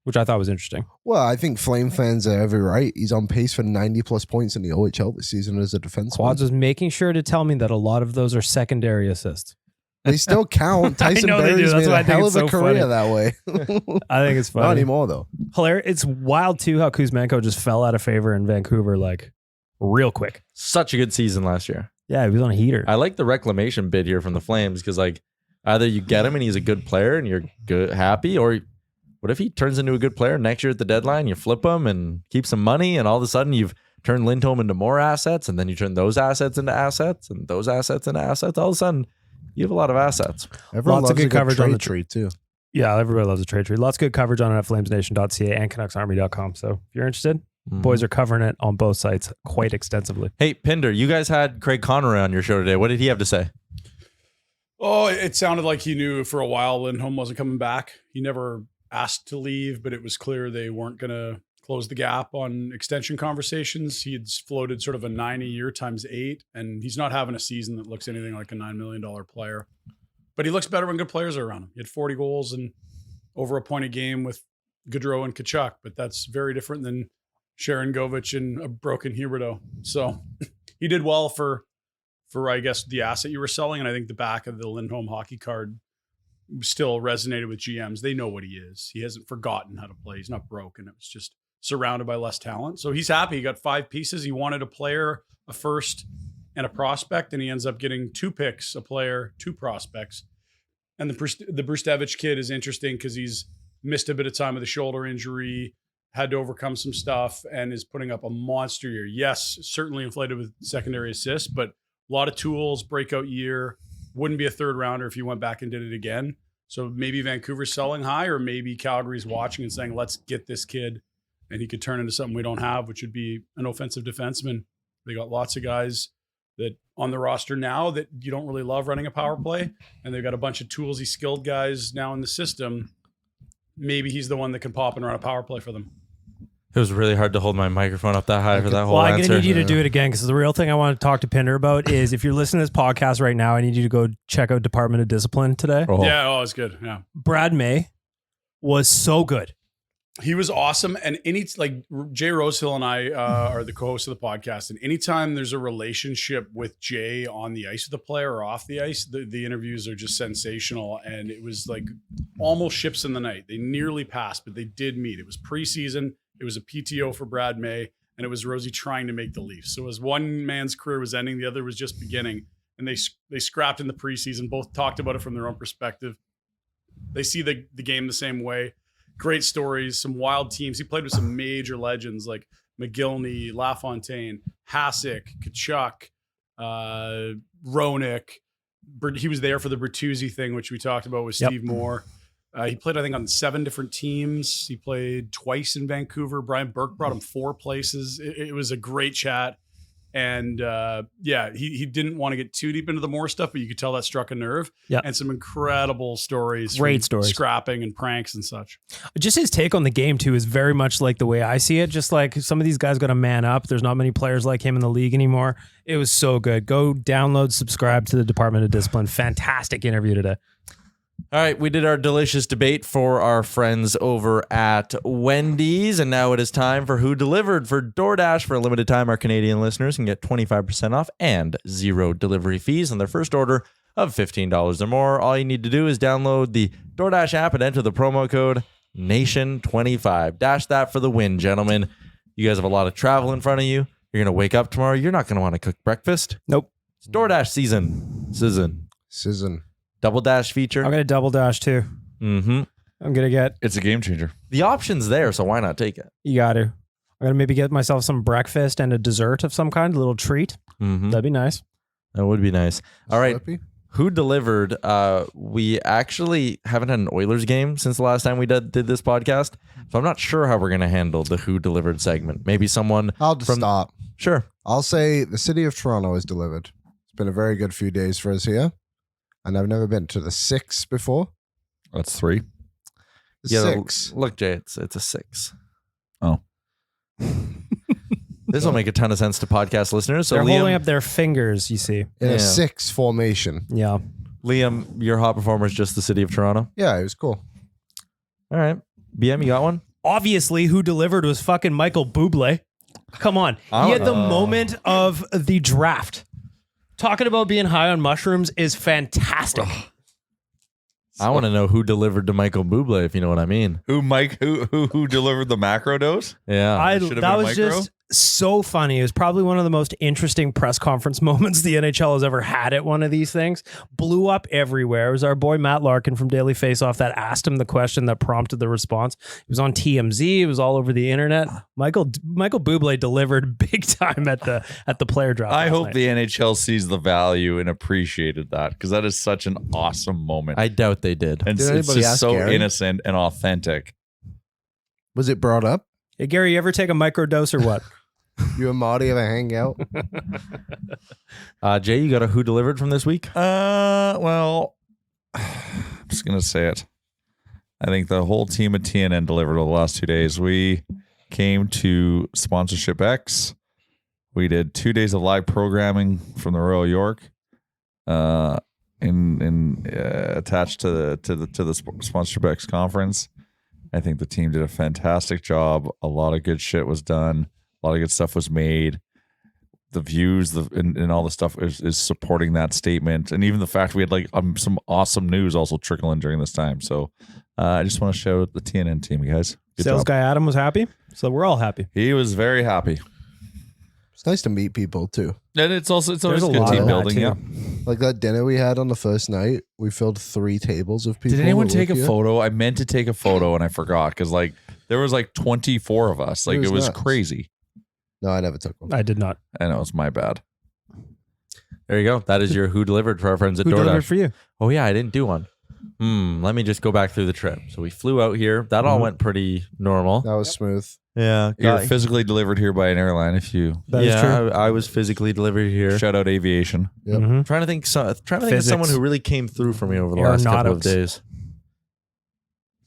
[SPEAKER 3] which I thought was interesting.
[SPEAKER 4] Well, I think Flame fans are every right. He's on pace for 90 plus points in the OHL this season as a defenseman.
[SPEAKER 3] Quads was making sure to tell me that a lot of those are secondary assists.
[SPEAKER 4] They still count. Tyson
[SPEAKER 3] know they do.
[SPEAKER 4] Berry's
[SPEAKER 3] That's
[SPEAKER 4] made
[SPEAKER 3] why
[SPEAKER 4] a
[SPEAKER 3] I think
[SPEAKER 4] hell
[SPEAKER 3] it's
[SPEAKER 4] of a
[SPEAKER 3] so
[SPEAKER 4] career
[SPEAKER 3] funny.
[SPEAKER 4] that way.
[SPEAKER 3] I think it's
[SPEAKER 4] Not
[SPEAKER 3] funny.
[SPEAKER 4] anymore, though.
[SPEAKER 3] Hilarious. It's wild too how Kuzmenko just fell out of favor in Vancouver like real quick.
[SPEAKER 1] Such a good season last year.
[SPEAKER 3] Yeah, he was on a heater.
[SPEAKER 1] I like the reclamation bid here from the Flames because like either you get him and he's a good player and you're good happy, or what if he turns into a good player next year at the deadline? You flip him and keep some money, and all of a sudden you've turned Lindholm into more assets, and then you turn those assets into assets, and those assets into assets. All of a sudden, you have a lot of assets.
[SPEAKER 4] Everyone
[SPEAKER 3] Lots of
[SPEAKER 4] loves
[SPEAKER 3] good
[SPEAKER 4] a
[SPEAKER 3] coverage on
[SPEAKER 4] trade
[SPEAKER 3] the
[SPEAKER 4] tree, too.
[SPEAKER 3] Yeah, everybody loves a trade tree. Lots of good coverage on it at flamesnation.ca and canucksarmy.com. So if you're interested, boys are covering it on both sites quite extensively.
[SPEAKER 1] Hey, Pinder, you guys had Craig Conroy on your show today. What did he have to say?
[SPEAKER 5] Oh, it sounded like he knew for a while Lindholm wasn't coming back. He never asked to leave, but it was clear they weren't going to close the gap on extension conversations. He had floated sort of a 9 a year times 8, and he's not having a season that looks anything like a $9 million player. But he looks better when good players are around him. He had 40 goals and over a point a game with Gaudreau and Kachuk, but that's very different than Sharon Govich and a broken Huberdeau. So he did well for I guess the asset you were selling, and I think the back of the Lindholm hockey card still resonated with GMs. They know what he is. He hasn't forgotten how to play. He's not broken. It was just surrounded by less talent. So he's happy. He got 5 pieces. He wanted a player, a first, and a prospect, and he ends up getting 2 picks, a player, 2 prospects. And the Brustevich kid is interesting because he's missed a bit of time with a shoulder injury, had to overcome some stuff, and is putting up a monster year. Yes, certainly inflated with secondary assists, but a lot of tools, breakout year. Wouldn't be a third rounder if you went back and did it again. So maybe Vancouver's selling high, or maybe Calgary's watching and saying, let's get this kid, and he could turn into something we don't have, which would be an offensive defenseman. They got lots of guys that on the roster now that you don't really love running a power play, and they've got a bunch of toolsy, skilled guys now in the system. Maybe he's the one that can pop and run a power play for them.
[SPEAKER 1] It was really hard to hold my microphone up that high for that whole
[SPEAKER 3] Well, I'm
[SPEAKER 1] answer.
[SPEAKER 3] going to need you to do it again because the real thing I want to talk to Pinder about is if you're listening to this podcast right now, I need you to go check out Department of Discipline today.
[SPEAKER 2] Oh.
[SPEAKER 5] Yeah, it's good. Yeah.
[SPEAKER 3] Brad May was so good.
[SPEAKER 5] He was awesome. And Jay Rosehill and I are the co-hosts of the podcast. And anytime there's a relationship with Jay on the ice with the player or off the ice, the interviews are just sensational. And it was like almost ships in the night. They nearly passed, but they did meet. It was preseason. It was a PTO for Brad May, and it was Rosie trying to make the Leafs. So as one man's career was ending, the other was just beginning. And they scrapped in the preseason. Both talked about it from their own perspective. They see the game the same way. Great stories, some wild teams. He played with some major legends like McGillney, LaFontaine, Hasek, Kachuk, Roenick, He was there for the Bertuzzi thing, which we talked about with
[SPEAKER 3] Yep.
[SPEAKER 5] Steve Moore. He played, I think, on 7 different teams. He played twice in Vancouver. Brian Burke brought him 4 places. It was a great chat. And he didn't want to get too deep into the Moore stuff, but you could tell that struck a nerve.
[SPEAKER 3] Yeah.
[SPEAKER 5] And some incredible stories.
[SPEAKER 3] Great
[SPEAKER 5] from
[SPEAKER 3] stories.
[SPEAKER 5] Scrapping and pranks and such.
[SPEAKER 3] Just his take on the game too is very much like the way I see it. Just like some of these guys got to man up. There's not many players like him in the league anymore. It was so good. Go download, subscribe to the Department of Discipline. Fantastic interview today.
[SPEAKER 1] All right, we did our delicious debate for our friends over at Wendy's, and now it is time for Who Delivered for DoorDash. For a limited time, our Canadian listeners can get 25% off and 0 delivery fees on their first order of $15 or more. All you need to do is download the DoorDash app and enter the promo code NATION25. Dash that for the win, gentlemen. You guys have a lot of travel in front of you. You're going to wake up tomorrow. You're not going to want to cook breakfast.
[SPEAKER 3] Nope.
[SPEAKER 1] It's DoorDash season.
[SPEAKER 4] Sizzin.
[SPEAKER 1] Double dash feature.
[SPEAKER 3] I'm gonna double dash too.
[SPEAKER 1] Mm-hmm.
[SPEAKER 3] I'm gonna get.
[SPEAKER 2] It's a game changer.
[SPEAKER 1] The option's there, so why not take it?
[SPEAKER 3] You got to. I'm gonna maybe get myself some breakfast and a dessert of some kind, a little treat.
[SPEAKER 1] Mm-hmm.
[SPEAKER 3] That'd be nice.
[SPEAKER 1] That would be nice. All right.
[SPEAKER 4] Slippy?
[SPEAKER 1] Who Delivered? We actually haven't had an Oilers game since the last time we did this podcast. So I'm not sure how we're going to handle the Who Delivered segment. Maybe someone
[SPEAKER 4] I'll just
[SPEAKER 1] from...
[SPEAKER 4] stop.
[SPEAKER 1] Sure.
[SPEAKER 4] I'll say the city of Toronto has delivered. It's been a very good few days for us here. And I've never been to the 6 before.
[SPEAKER 2] That's 3.
[SPEAKER 4] The
[SPEAKER 1] Yeah,
[SPEAKER 4] 6.
[SPEAKER 1] Look, Jay, it's a 6.
[SPEAKER 2] Oh.
[SPEAKER 1] This will make a ton of sense to podcast listeners. So
[SPEAKER 3] They're holding
[SPEAKER 1] Liam,
[SPEAKER 3] up their fingers. You see.
[SPEAKER 4] In
[SPEAKER 1] Yeah.
[SPEAKER 4] a 6 formation.
[SPEAKER 3] Yeah.
[SPEAKER 1] your hot performer is just the city of Toronto.
[SPEAKER 4] Yeah, it was cool.
[SPEAKER 1] All right. BM, you got one?
[SPEAKER 3] Obviously, who delivered was fucking Michael Bublé. Come on. He had the moment of the draft. Talking about being high on mushrooms is fantastic.
[SPEAKER 1] I want to know who delivered to Michael Bublé, if you know what I mean.
[SPEAKER 2] Who delivered the macro dose?
[SPEAKER 1] Yeah.
[SPEAKER 2] Should've been
[SPEAKER 3] That
[SPEAKER 2] a
[SPEAKER 3] was
[SPEAKER 2] micro?
[SPEAKER 3] just so funny. It was probably one of the most interesting press conference moments the NHL has ever had at one of these things. Blew up everywhere. It was our boy Matt Larkin from Daily Faceoff that asked him the question that prompted the response. It was on TMZ. It was all over the internet. Michael Bublé delivered big time at the player draft.
[SPEAKER 2] I
[SPEAKER 3] last
[SPEAKER 2] hope
[SPEAKER 3] night.
[SPEAKER 2] the NHL sees the value and appreciated that because that is such an awesome moment.
[SPEAKER 1] I doubt they did.
[SPEAKER 2] and
[SPEAKER 4] Did
[SPEAKER 2] it's
[SPEAKER 4] anybody
[SPEAKER 2] just
[SPEAKER 4] ask
[SPEAKER 2] so
[SPEAKER 4] Gary?
[SPEAKER 2] innocent and authentic.
[SPEAKER 4] Was it brought up?
[SPEAKER 3] Hey, Gary, you ever take a microdose or what?
[SPEAKER 4] You and Marty ever hang out?
[SPEAKER 1] Jay, you got a Who Delivered from this week?
[SPEAKER 2] Well, I'm just gonna say it. I think the whole team at TNN delivered over the last 2 days. We came to Sponsorship X. We did 2 days of live programming from the Royal York, attached to the Sponsorship X conference. I think the team did a fantastic job. A lot of good shit was done. A lot of good stuff was made. The views and all the stuff is supporting that statement. And even the fact we had like some awesome news also trickling during this time. So I just want to show the TNN team, guys. Good
[SPEAKER 3] Sales
[SPEAKER 2] job.
[SPEAKER 3] guy Adam was happy. So we're all happy.
[SPEAKER 2] He was very happy.
[SPEAKER 4] It's nice to meet people too.
[SPEAKER 2] And it's always
[SPEAKER 3] There's
[SPEAKER 2] good
[SPEAKER 3] a lot
[SPEAKER 2] team
[SPEAKER 3] of that,
[SPEAKER 2] building.
[SPEAKER 3] too.
[SPEAKER 2] Yeah.
[SPEAKER 4] Like that dinner we had on the first night, we filled 3 tables of people.
[SPEAKER 2] Did anyone
[SPEAKER 4] that
[SPEAKER 2] take a
[SPEAKER 4] work here.
[SPEAKER 2] photo? I meant to take a photo and I forgot because like there was like 24 of us. Like
[SPEAKER 4] It was
[SPEAKER 2] it was
[SPEAKER 4] nuts.
[SPEAKER 2] crazy.
[SPEAKER 4] No, I never took one.
[SPEAKER 3] I did not.
[SPEAKER 2] I know it's my bad.
[SPEAKER 1] There you go. That is your Who Delivered for our friends at
[SPEAKER 3] Who delivered
[SPEAKER 1] DoorDash.
[SPEAKER 3] for you?
[SPEAKER 1] Oh, yeah, I didn't do one. Let me just go back through the trip. So we flew out here. That all went pretty normal.
[SPEAKER 4] That was smooth.
[SPEAKER 1] Yeah.
[SPEAKER 2] You're physically delivered here by an airline. If you
[SPEAKER 3] That is true.
[SPEAKER 1] I was physically delivered here.
[SPEAKER 2] shout out aviation.
[SPEAKER 4] Yep.
[SPEAKER 3] Mhm.
[SPEAKER 1] Trying to think of
[SPEAKER 3] Physics.
[SPEAKER 1] someone who really came through for me over the last couple of
[SPEAKER 3] Aeronautics.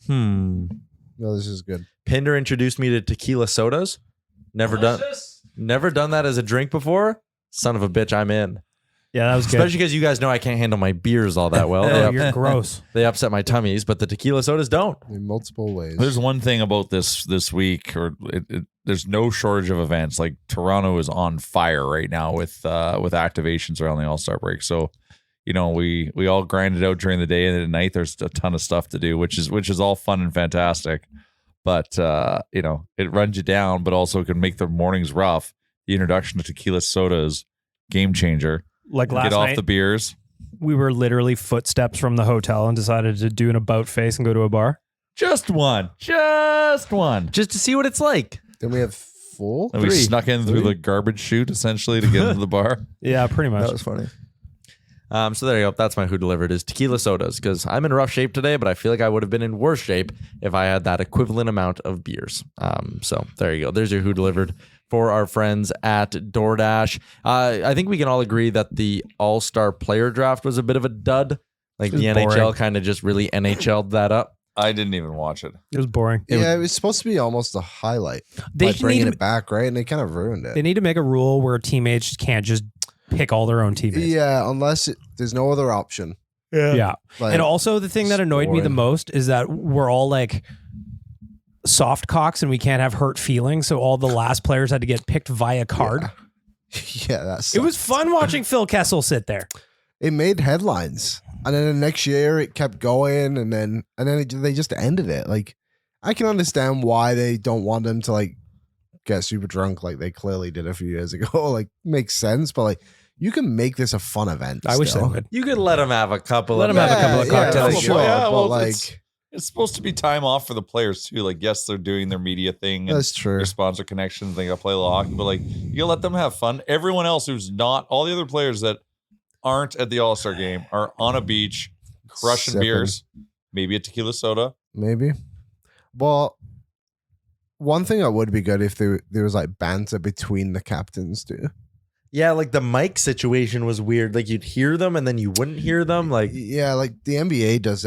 [SPEAKER 1] days.
[SPEAKER 4] No, this is good.
[SPEAKER 1] Pinder introduced me to tequila sodas. Never done that as a drink before. Son of a bitch, I'm in.
[SPEAKER 3] Yeah, that was good.
[SPEAKER 1] Especially because you guys know I can't handle my beers all that well.
[SPEAKER 3] Oh, you're gross.
[SPEAKER 1] They upset my tummies, but the tequila sodas don't.
[SPEAKER 4] In multiple ways.
[SPEAKER 2] There's one thing about this week, or there's no shortage of events. Like Toronto is on fire right now with activations around the All-Star break. So, you know, we all grind it out during the day, and then at night there's a ton of stuff to do, which is all fun and fantastic. But you know, it runs you down, but also can make the mornings rough. The introduction to tequila sodas, game changer.
[SPEAKER 3] Like last
[SPEAKER 2] Get off
[SPEAKER 3] night,
[SPEAKER 2] the beers.
[SPEAKER 3] we were literally footsteps from the hotel and decided to do an about face and go to a bar.
[SPEAKER 2] Just one. Just
[SPEAKER 1] Just to see what it's like.
[SPEAKER 4] Then we have 4.
[SPEAKER 2] And we
[SPEAKER 1] 3.
[SPEAKER 2] snuck in through
[SPEAKER 4] 3.
[SPEAKER 2] the garbage chute essentially to get into the bar.
[SPEAKER 3] Yeah, pretty much.
[SPEAKER 1] That was funny. So there you go. That's my who delivered is tequila sodas because I'm in rough shape today, but I feel like I would have been in worse shape if I had that equivalent amount of beers. So there you go. There's your who delivered for our friends at DoorDash. I think we can all agree that the All-Star player draft was a bit of a dud. Like the
[SPEAKER 3] It was
[SPEAKER 1] NHL
[SPEAKER 3] boring.
[SPEAKER 1] kind of just really NHL'd that up.
[SPEAKER 2] I didn't even watch it.
[SPEAKER 3] It was boring.
[SPEAKER 4] Yeah, it was supposed to be almost a highlight.
[SPEAKER 3] They
[SPEAKER 4] By
[SPEAKER 3] need
[SPEAKER 4] bringing
[SPEAKER 3] to-
[SPEAKER 4] it back, right? And they kind of ruined it.
[SPEAKER 3] They need to make a rule where teammates can't just pick all their own teammates.
[SPEAKER 4] Yeah, unless there's no other option.
[SPEAKER 3] Yeah.
[SPEAKER 4] Like,
[SPEAKER 3] And also the thing that annoyed me the
[SPEAKER 4] boring.
[SPEAKER 3] most is that we're all like soft cocks and we can't have hurt feelings. So all the last players had to get picked via card.
[SPEAKER 4] yeah, that's
[SPEAKER 3] It was fun watching Phil Kessel sit there.
[SPEAKER 4] it made headlines, and then the next year it kept going, and then they just ended it. Like, I can understand why they don't want them to like get super drunk like they clearly did a few years ago. Like, makes sense, but like you can make this a fun event.
[SPEAKER 3] I wish they
[SPEAKER 4] still.
[SPEAKER 3] would.
[SPEAKER 1] You could let them have a couple
[SPEAKER 3] Let
[SPEAKER 1] of
[SPEAKER 3] 'em have a couple of cocktails.
[SPEAKER 4] sure,
[SPEAKER 2] Yeah,
[SPEAKER 4] but
[SPEAKER 2] well,
[SPEAKER 4] like
[SPEAKER 2] It's supposed to be time off for the players too. Like, yes, they're doing their media thing and
[SPEAKER 4] that's true.
[SPEAKER 2] their sponsor connections. They got to play a little hockey, but like, you gotta let them have fun. Everyone else who's not, all the other players that aren't at the All-Star game are on a beach, crushing
[SPEAKER 4] Sipping.
[SPEAKER 2] beers, maybe a tequila soda.
[SPEAKER 4] Maybe. Well, one thing that would be good if there was like banter between the captains too.
[SPEAKER 1] Yeah, like the mic situation was weird. Like you'd hear them and then you wouldn't hear them. Like
[SPEAKER 4] Yeah, like the NBA does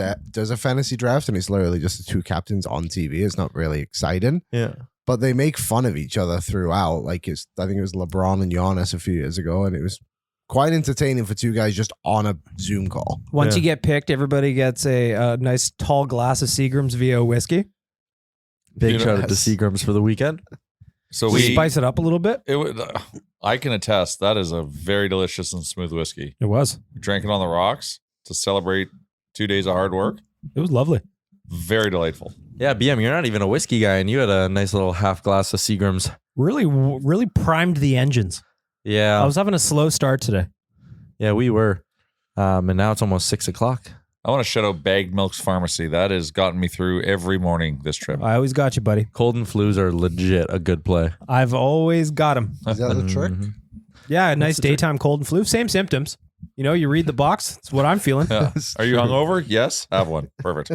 [SPEAKER 4] a fantasy draft, and it's literally just the two captains on TV. It's not really exciting,
[SPEAKER 1] yeah.
[SPEAKER 4] but they make fun of each other throughout. Like I think it was LeBron and Giannis a few years ago, and it was quite entertaining for two guys just on a Zoom call.
[SPEAKER 3] Once
[SPEAKER 1] Yeah.
[SPEAKER 3] you get picked, everybody gets a nice tall glass of Seagram's VO whiskey.
[SPEAKER 1] Big
[SPEAKER 2] Dude,
[SPEAKER 1] shout out to
[SPEAKER 4] yes.
[SPEAKER 1] Seagrams for the weekend.
[SPEAKER 2] So
[SPEAKER 3] We spice it up a little bit.
[SPEAKER 2] it would, I can attest that is a very delicious and smooth whiskey.
[SPEAKER 3] It was.
[SPEAKER 2] You drank it on the rocks to celebrate 2 days of hard work.
[SPEAKER 3] It was lovely.
[SPEAKER 2] Very delightful.
[SPEAKER 1] Yeah, BM, you're not even a whiskey guy, and you had a nice little half glass of Seagrams.
[SPEAKER 3] Really primed the engines.
[SPEAKER 1] Yeah,
[SPEAKER 3] I was having a slow start today.
[SPEAKER 1] yeah, we were. And now it's almost 6:00.
[SPEAKER 2] I want to shout out Bagged Milks Pharmacy. That has gotten me through every morning this trip.
[SPEAKER 3] I always got you, buddy.
[SPEAKER 1] Cold and flus are legit a good play.
[SPEAKER 3] I've always got them.
[SPEAKER 4] Is that the trick?
[SPEAKER 1] Mhm.
[SPEAKER 3] Yeah, a nice
[SPEAKER 1] the trick?
[SPEAKER 3] daytime cold and flu. Same symptoms. You know, you read the box. It's what I'm feeling.
[SPEAKER 2] Yeah.
[SPEAKER 4] It's
[SPEAKER 2] Are you
[SPEAKER 4] true.
[SPEAKER 2] hungover? Yes. Have one. Perfect.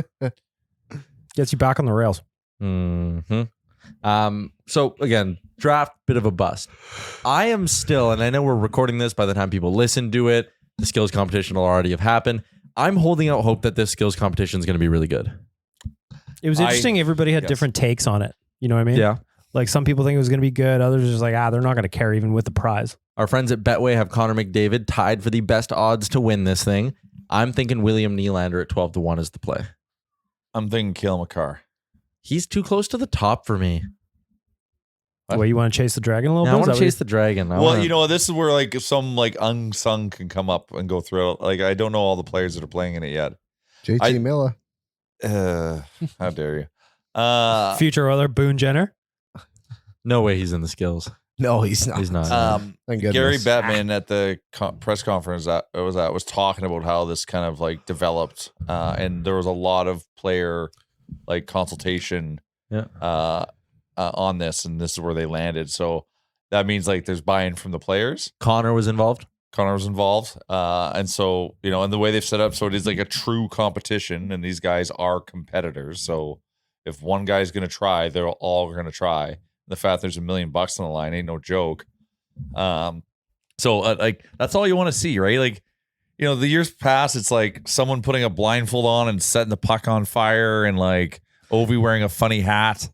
[SPEAKER 3] Gets you back on the rails.
[SPEAKER 1] Mhm. So again, draft, bit of a bust. I am still, and I know we're recording this by the time people listen to it, the skills competition will already have happened. I'm holding out hope that this skills competition is going to be really good.
[SPEAKER 3] It was interesting. Everybody had
[SPEAKER 2] yes.
[SPEAKER 3] different takes on it. You know what I mean?
[SPEAKER 1] Yeah.
[SPEAKER 3] Like some people think it was going to be good. Others are just like, they're not going to care even with the prize.
[SPEAKER 1] Our friends at Betway have Connor McDavid tied for the best odds to win this thing. I'm thinking William Nylander at 12-1 is the play.
[SPEAKER 2] I'm thinking Kale McCarr.
[SPEAKER 1] He's too close to the top for me.
[SPEAKER 2] What?
[SPEAKER 3] Well, you want to chase the dragon a little
[SPEAKER 1] Now, I
[SPEAKER 3] bit?
[SPEAKER 1] want
[SPEAKER 3] Is
[SPEAKER 1] to
[SPEAKER 3] that what
[SPEAKER 1] chase the dragon.
[SPEAKER 2] Well, you know, this is where like some like unsung can come up and go through it. Like I don't know all the players that are playing in it yet.
[SPEAKER 4] JT
[SPEAKER 2] I-
[SPEAKER 4] Miller.
[SPEAKER 2] How dare you?
[SPEAKER 3] you're- future Oiler Boone Jenner?
[SPEAKER 1] no way he's in the skills.
[SPEAKER 4] No, he's not.
[SPEAKER 1] He's not.
[SPEAKER 4] Thank
[SPEAKER 2] Gary
[SPEAKER 4] goodness.
[SPEAKER 2] Bettman at the press conference that I was at was talking about how this kind of like developed, and there was a lot of player like consultation,
[SPEAKER 1] Yeah.
[SPEAKER 2] on this, and this is where they landed. So that means like there's buy-in from the players.
[SPEAKER 1] Connor was involved.
[SPEAKER 2] Connor was involved, and so you know, and the way they've set up, so it is like a true competition, and these guys are competitors. So if one guy's going to try, they're all going to try. The fact there's $1 million on the line ain't no joke. So like that's all you want to see, right? Like, you know, the years past, it's like someone putting a blindfold on and setting the puck on fire, and like Ovi wearing a funny hat.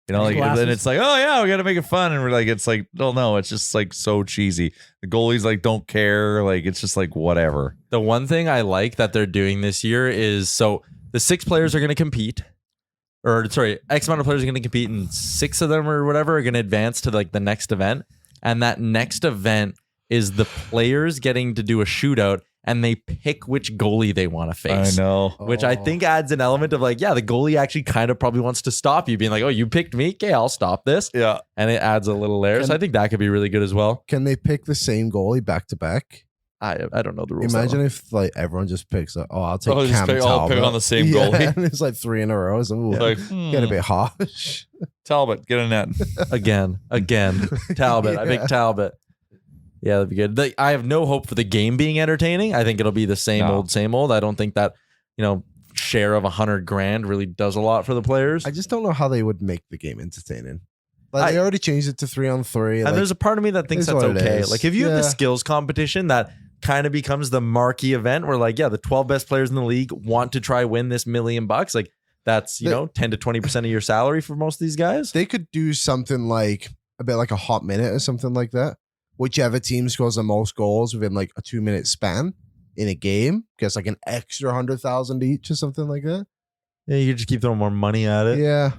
[SPEAKER 2] You know, like and then
[SPEAKER 3] Glasses.
[SPEAKER 2] it's like, oh yeah, we got to make it fun, and we're like, it's like, oh no, it's just like so cheesy. The goalies like don't care, like it's just like whatever.
[SPEAKER 1] The one thing I like that they're doing this year is so the 6 players are going to compete, or sorry, X amount of players are going to compete, and 6 of them or whatever are going to advance to like the next event. And that next event is the players getting to do a shootout, and they pick which goalie they want to face.
[SPEAKER 2] I know.
[SPEAKER 1] Which I think adds an element of like, yeah, the goalie actually kind of probably wants to stop you, being like, oh, you picked me? Okay, I'll stop this.
[SPEAKER 2] Yeah.
[SPEAKER 1] And it adds a little layer. So I think that could be really good as well.
[SPEAKER 4] Can they pick the same goalie back to back?
[SPEAKER 1] I don't know the rules.
[SPEAKER 4] Imagine if like everyone just picks like, I'll take
[SPEAKER 2] Oh, just
[SPEAKER 4] Cam
[SPEAKER 2] pick- all
[SPEAKER 4] Talbot.
[SPEAKER 2] pick on the same
[SPEAKER 4] Yeah,
[SPEAKER 2] goalie.
[SPEAKER 4] and it's like 3 in a row. So ooh,
[SPEAKER 2] Like,
[SPEAKER 4] get a bit harsh.
[SPEAKER 2] Talbot, get a net.
[SPEAKER 1] again, Talbot. I pick
[SPEAKER 4] Yeah.
[SPEAKER 1] Talbot. Yeah, that'd be good. I have no hope for the game being entertaining. I think it'll be the same
[SPEAKER 2] No.
[SPEAKER 1] old, same old. I don't think that, share of $100,000 really does a lot for the players.
[SPEAKER 4] I just don't know how they would make the game entertaining. Like they
[SPEAKER 1] I-
[SPEAKER 4] already changed it to 3-on-3.
[SPEAKER 1] And
[SPEAKER 4] Like,
[SPEAKER 1] there's a part of me that thinks
[SPEAKER 4] is
[SPEAKER 1] that's
[SPEAKER 4] what it
[SPEAKER 1] okay.
[SPEAKER 4] is.
[SPEAKER 1] Like if you have the
[SPEAKER 4] Yeah.
[SPEAKER 1] skills competition, that kind of becomes the marquee event where the 12 best players in the league want to try win this $1 million. Like that's, 10 to 20% of your salary for most of these guys.
[SPEAKER 4] they could do something like a bit like a hot minute or something like that. Whichever team scores the most goals within like a 2-minute span in a game gets like an extra 100,000 each or something like that.
[SPEAKER 1] Yeah, you could just keep throwing more money at it.
[SPEAKER 4] Yeah.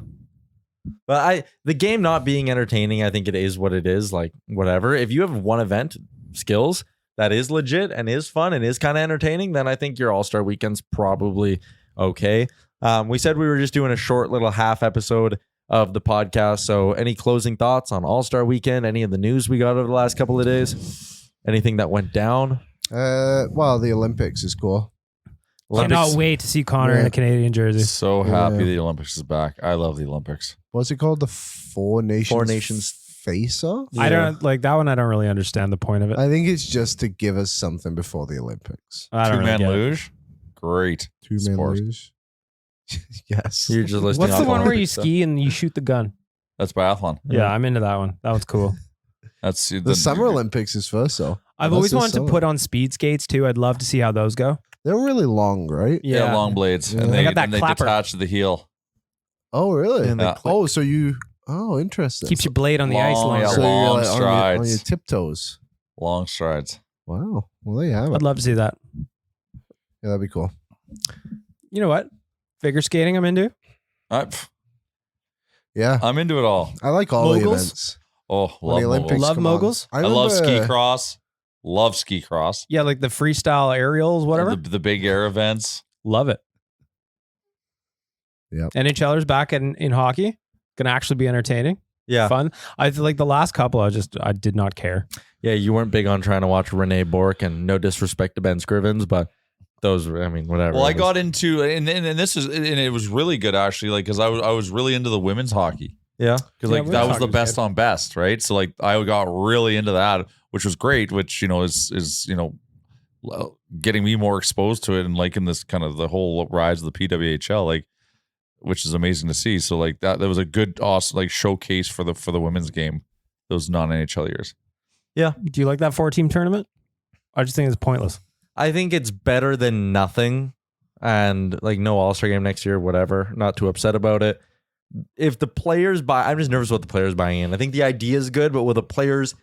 [SPEAKER 1] But the game not being entertaining, I think it is what it is. Like whatever. If you have one event, skills, that is legit and is fun and is kind of entertaining, then I think your All-Star Weekend's probably okay. We said we were just doing a short little half episode of the podcast. So any closing thoughts on All-Star Weekend? Any of the news we got over the last couple of days? Anything that went down?
[SPEAKER 4] Well, the Olympics is cool.
[SPEAKER 3] Cannot wait to see Connor in
[SPEAKER 4] Yeah.
[SPEAKER 3] a Canadian jersey.
[SPEAKER 2] So happy
[SPEAKER 4] Yeah.
[SPEAKER 2] the Olympics is back. I love the Olympics.
[SPEAKER 4] What's it called? The Four Nations Face-Off?
[SPEAKER 3] I don't like that one. I don't really understand the point of it.
[SPEAKER 4] I think it's just to give us something before the Olympics.
[SPEAKER 3] I don't really
[SPEAKER 2] Two-man
[SPEAKER 3] get it.
[SPEAKER 2] luge. Great.
[SPEAKER 4] Two-man
[SPEAKER 2] Sport.
[SPEAKER 4] luge. Yes.
[SPEAKER 1] You're just listing
[SPEAKER 3] What's
[SPEAKER 1] off
[SPEAKER 3] the one where you
[SPEAKER 1] Olympic stuff.
[SPEAKER 3] ski and you shoot the gun?
[SPEAKER 2] That's biathlon.
[SPEAKER 3] Yeah, I'm into that one. That one's cool.
[SPEAKER 2] That's
[SPEAKER 4] The Summer Olympics is first, though.
[SPEAKER 3] I've
[SPEAKER 4] That's
[SPEAKER 3] always
[SPEAKER 4] the
[SPEAKER 3] wanted to
[SPEAKER 4] summer.
[SPEAKER 3] put on speed skates too. I'd love to see how those go.
[SPEAKER 4] They're really long, right?
[SPEAKER 2] Yeah, long blades.
[SPEAKER 4] Yeah.
[SPEAKER 2] And
[SPEAKER 4] They
[SPEAKER 2] they,
[SPEAKER 3] got that
[SPEAKER 2] and they
[SPEAKER 3] clapper.
[SPEAKER 2] detach to the heel.
[SPEAKER 4] Oh, really?
[SPEAKER 1] And they
[SPEAKER 2] Yeah.
[SPEAKER 1] click.
[SPEAKER 4] Oh, so you... Oh, interesting.
[SPEAKER 3] Keeps your blade on the ice
[SPEAKER 2] Long,
[SPEAKER 3] longer.
[SPEAKER 2] yeah,
[SPEAKER 4] So you're
[SPEAKER 2] long
[SPEAKER 4] like on your
[SPEAKER 2] strides.
[SPEAKER 4] tiptoes.
[SPEAKER 2] Long strides.
[SPEAKER 4] Wow. Well, there you have it.
[SPEAKER 3] I'd love to see that.
[SPEAKER 4] Yeah, that'd be cool.
[SPEAKER 3] You know what? Figure skating I'm into.
[SPEAKER 4] Yeah.
[SPEAKER 2] I'm into it all.
[SPEAKER 4] I like all the
[SPEAKER 3] Moguls?
[SPEAKER 4] events.
[SPEAKER 2] Oh,
[SPEAKER 4] When
[SPEAKER 2] love
[SPEAKER 4] the Olympics
[SPEAKER 2] moguls.
[SPEAKER 3] Love
[SPEAKER 4] come on.
[SPEAKER 3] moguls?
[SPEAKER 2] I love ski
[SPEAKER 4] remember-
[SPEAKER 2] cross. Love ski cross.
[SPEAKER 3] Yeah, like the freestyle aerials, whatever.
[SPEAKER 2] The big air events.
[SPEAKER 3] Love it.
[SPEAKER 4] Yep.
[SPEAKER 3] NHLers back in hockey. Gonna actually be entertaining.
[SPEAKER 1] Yeah.
[SPEAKER 3] Fun. I feel like the last couple I did not care.
[SPEAKER 1] Yeah, you weren't big on trying to watch Renee Bork, and no disrespect to Ben Scrivens, but those were, whatever.
[SPEAKER 2] Well, I
[SPEAKER 1] It was-
[SPEAKER 2] got into and this is and it was really good actually, like because I was really into the women's hockey
[SPEAKER 1] Yeah.
[SPEAKER 2] because
[SPEAKER 3] Yeah,
[SPEAKER 2] like
[SPEAKER 3] women's
[SPEAKER 2] that was the
[SPEAKER 3] hockey was
[SPEAKER 2] best
[SPEAKER 3] good.
[SPEAKER 2] on best, right? So like I got really into that, which was great, which is getting me more exposed to it and liking this kind of the whole rise of the PWHL, like which is amazing to see. So like that was a good awesome like showcase for the women's game those non-NHL years.
[SPEAKER 3] Do you like that 4-team tournament? I just think it's pointless.
[SPEAKER 1] I think it's better than nothing, and like no All-Star game next year, whatever. Not too upset about it. If the players I'm just nervous about the players buying in. I think the idea is good, but will the players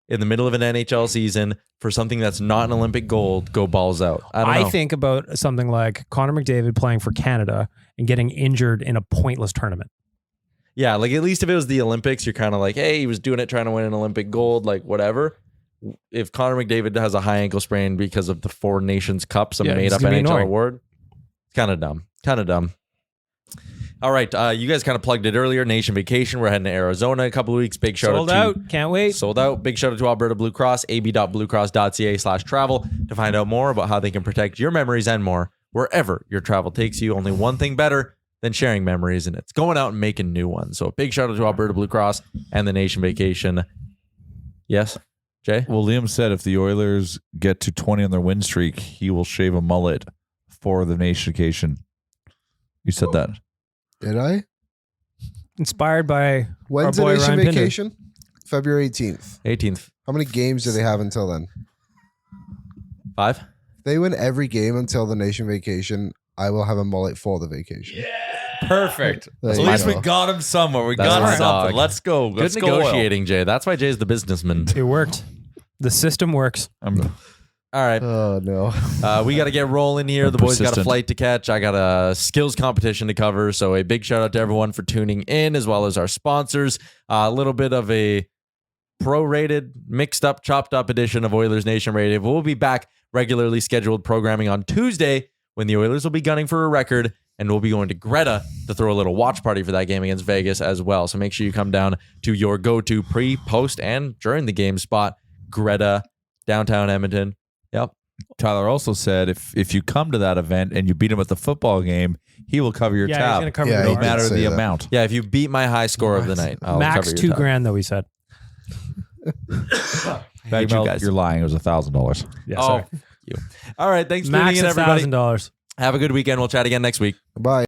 [SPEAKER 1] in the middle of an NHL season for something that's not an Olympic gold go balls out? I don't know.
[SPEAKER 3] think about something like Connor McDavid playing for Canada and getting injured in a pointless tournament.
[SPEAKER 1] Yeah, like at least if it was the Olympics, you're kind of like, hey, he was doing it trying to win an Olympic gold, like whatever. If Connor McDavid has a high ankle sprain because of the Four Nations Cup, some
[SPEAKER 3] Yeah,
[SPEAKER 1] made
[SPEAKER 3] it's
[SPEAKER 1] up
[SPEAKER 3] gonna be
[SPEAKER 1] NHL
[SPEAKER 3] annoying.
[SPEAKER 1] award, it's kind of dumb. Kind of dumb. All right, you guys kind of plugged it earlier. Nation Vacation. We're heading to Arizona in a couple of weeks. Big shout
[SPEAKER 3] Sold
[SPEAKER 1] out to
[SPEAKER 3] out. Can't wait.
[SPEAKER 1] Sold out. Big shout out to Alberta Blue Cross, ab.bluecross.ca/travel to find out more about how they can protect your memories and more wherever your travel takes you. Only one thing better than sharing memories, and it's going out and making new ones. So a big shout out to Alberta Blue Cross and the Nation Vacation. Yes, Jay?
[SPEAKER 2] Well, Liam said if the Oilers get to 20 on their win streak, he will shave a mullet for the Nation Vacation. You said that.
[SPEAKER 4] Did I?
[SPEAKER 3] Inspired by
[SPEAKER 4] When's
[SPEAKER 3] Our
[SPEAKER 4] the
[SPEAKER 3] boy
[SPEAKER 4] Nation
[SPEAKER 3] Ryan Pinder.
[SPEAKER 4] vacation? February 18th.
[SPEAKER 1] 18th.
[SPEAKER 4] How many games do they have until then?
[SPEAKER 1] 5?
[SPEAKER 4] If they win every game until the Nation vacation, I will have a mullet for the vacation.
[SPEAKER 2] Perfect.
[SPEAKER 4] There
[SPEAKER 2] At
[SPEAKER 4] you
[SPEAKER 2] least we
[SPEAKER 4] go.
[SPEAKER 2] got him somewhere. We
[SPEAKER 1] That's
[SPEAKER 2] got
[SPEAKER 1] my
[SPEAKER 2] him something.
[SPEAKER 1] dog.
[SPEAKER 2] Let's go.
[SPEAKER 1] Good
[SPEAKER 2] Let's go. Oil.
[SPEAKER 1] negotiating, Jay. That's why Jay's the businessman.
[SPEAKER 3] it worked. The system works.
[SPEAKER 1] All right.
[SPEAKER 4] Oh, no.
[SPEAKER 1] We got to get rolling here. The boys got a
[SPEAKER 2] Persistent.
[SPEAKER 1] flight to catch. I got a skills competition to cover. So a big shout out to everyone for tuning in, as well as our sponsors. A little bit of a prorated, mixed up, chopped up edition of Oilers Nation Radio. We'll be back regularly scheduled programming on Tuesday when the Oilers will be gunning for a record, and we'll be going to Greta to throw a little watch party for that game against Vegas as well. So make sure you come down to your go-to pre, post, and during the game spot, Greta, downtown Edmonton. Yep.
[SPEAKER 2] Tyler also said if you come to that event and you beat him at the football game, he will cover your
[SPEAKER 3] Yeah, he's
[SPEAKER 2] tab.
[SPEAKER 3] gonna cover
[SPEAKER 4] Yeah,
[SPEAKER 3] the
[SPEAKER 2] no
[SPEAKER 4] he
[SPEAKER 3] yard.
[SPEAKER 4] did
[SPEAKER 2] matter
[SPEAKER 4] say
[SPEAKER 2] the
[SPEAKER 4] that.
[SPEAKER 2] amount.
[SPEAKER 1] Yeah, if you beat my high score of the night, I'll
[SPEAKER 3] Max
[SPEAKER 1] cover your tab.
[SPEAKER 3] $2,000 though, he said.
[SPEAKER 1] hate you guys.
[SPEAKER 2] You're lying. It was $1,000.
[SPEAKER 3] Yeah,
[SPEAKER 1] Oh,
[SPEAKER 3] sorry.
[SPEAKER 1] you. All right. Thanks for
[SPEAKER 3] Max
[SPEAKER 1] tuning in, everybody.
[SPEAKER 3] $1,000.
[SPEAKER 1] Have a good weekend. We'll chat again next week.
[SPEAKER 4] Bye.